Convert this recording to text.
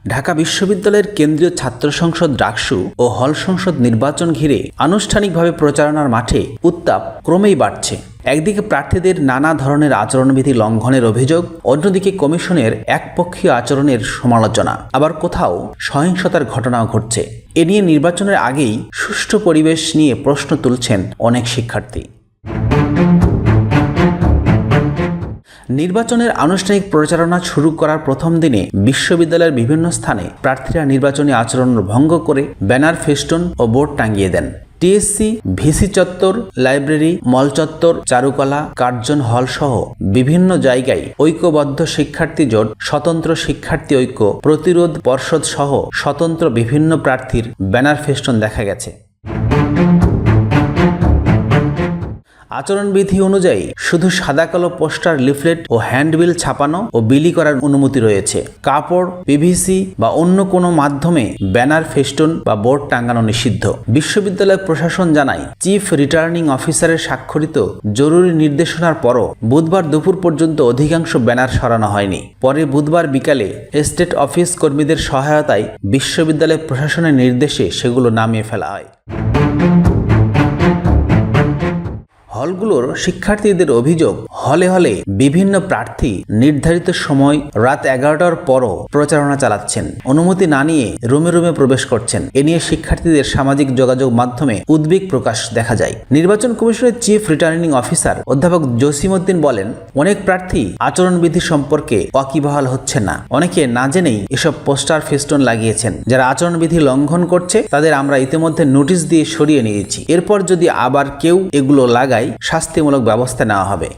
ঢাকা বিশ্ববিদ্যালয়ের কেন্দ্রীয় ছাত্র সংসদ ডাকসু ও হল সংসদ নির্বাচন ঘিরে আনুষ্ঠানিকভাবে প্রচারণার মাঠে উত্তাপ ক্রমেই বাড়ছে। একদিকে প্রার্থীদের নানা ধরনের আচরণবিধি লঙ্ঘনের অভিযোগ, অন্যদিকে কমিশনের একপক্ষীয় আচরণের সমালোচনা, আবার কোথাও সহিংসতার ঘটনাও ঘটছে। এ নিয়ে নির্বাচনের আগেই সুষ্ঠু পরিবেশ নিয়ে প্রশ্ন তুলছেন অনেক শিক্ষার্থী। নির্বাচনের আনুষ্ঠানিক প্রচারণা শুরু করার প্রথম দিনে বিশ্ববিদ্যালয়ের বিভিন্ন স্থানে প্রার্থীরা নির্বাচনী আচরণ ভঙ্গ করে ব্যানার, ফেস্টুন ও বোর্ড টাঙিয়ে দেন। টিএসসি, ভিসি চত্বর, লাইব্রেরি, মল চত্বর, চারুকলা, কার্জন হল সহ বিভিন্ন জায়গায় ঐক্যবদ্ধ শিক্ষার্থী জোট, স্বতন্ত্র শিক্ষার্থী ঐক্য, প্রতিরোধ পর্ষদ সহ স্বতন্ত্র বিভিন্ন প্রার্থীর ব্যানার, ফেস্টুন দেখা গেছে। আচরণবিধি অনুযায়ী শুধু সাদা কালো পোস্টার, লিফলেট ও হ্যান্ডবিল ছাপানো ও বিলি করার অনুমতি রয়েছে। কাপড়, পিভিসি বা অন্য কোনো মাধ্যমে ব্যানার, ফেস্টুন বা বোর্ড টাঙানো নিষিদ্ধ। বিশ্ববিদ্যালয় প্রশাসন জানায়, চিফ রিটার্নিং অফিসারের স্বাক্ষরিত জরুরি নির্দেশনার পরও বুধবার দুপুর পর্যন্ত অধিকাংশ ব্যানার সরানো হয়নি। পরে বুধবার বিকালে স্টেট অফিস কর্মীদের সহায়তায় বিশ্ববিদ্যালয় প্রশাসনের নির্দেশে সেগুলো নামিয়ে ফেলা হয়। হলগুলোর শিক্ষার্থীদের অভিযোগ, হলে হলে বিভিন্ন প্রার্থী নির্ধারিত সময় রাত 11টার পরও প্রচারণা চালাচ্ছেন, অনুমতি না নিয়ে রুমে রুমে প্রবেশ করছেন। এ নিয়ে শিক্ষার্থীদের সামাজিক যোগাযোগ মাধ্যমে উদ্বেগ প্রকাশ দেখা যায়। নির্বাচন কমিশনের চিফ রিটার্নিং অফিসার অধ্যাপক জসিমউদ্দিন বলেন, অনেক প্রার্থী আচরণবিধি সম্পর্কে ওয়াকিবহাল হচ্ছে না। অনেকে না জেনেই এসব পোস্টার, ফেস্টুন লাগিয়েছেন। যারা আচরণবিধি লঙ্ঘন করছে তাদের আমরা ইতিমধ্যে নোটিশ দিয়ে সরিয়ে নিয়েছি। এরপর যদি আবার কেউ এগুলো লাগায় শাস্তিমূলক ব্যবস্থা নেওয়া হবে।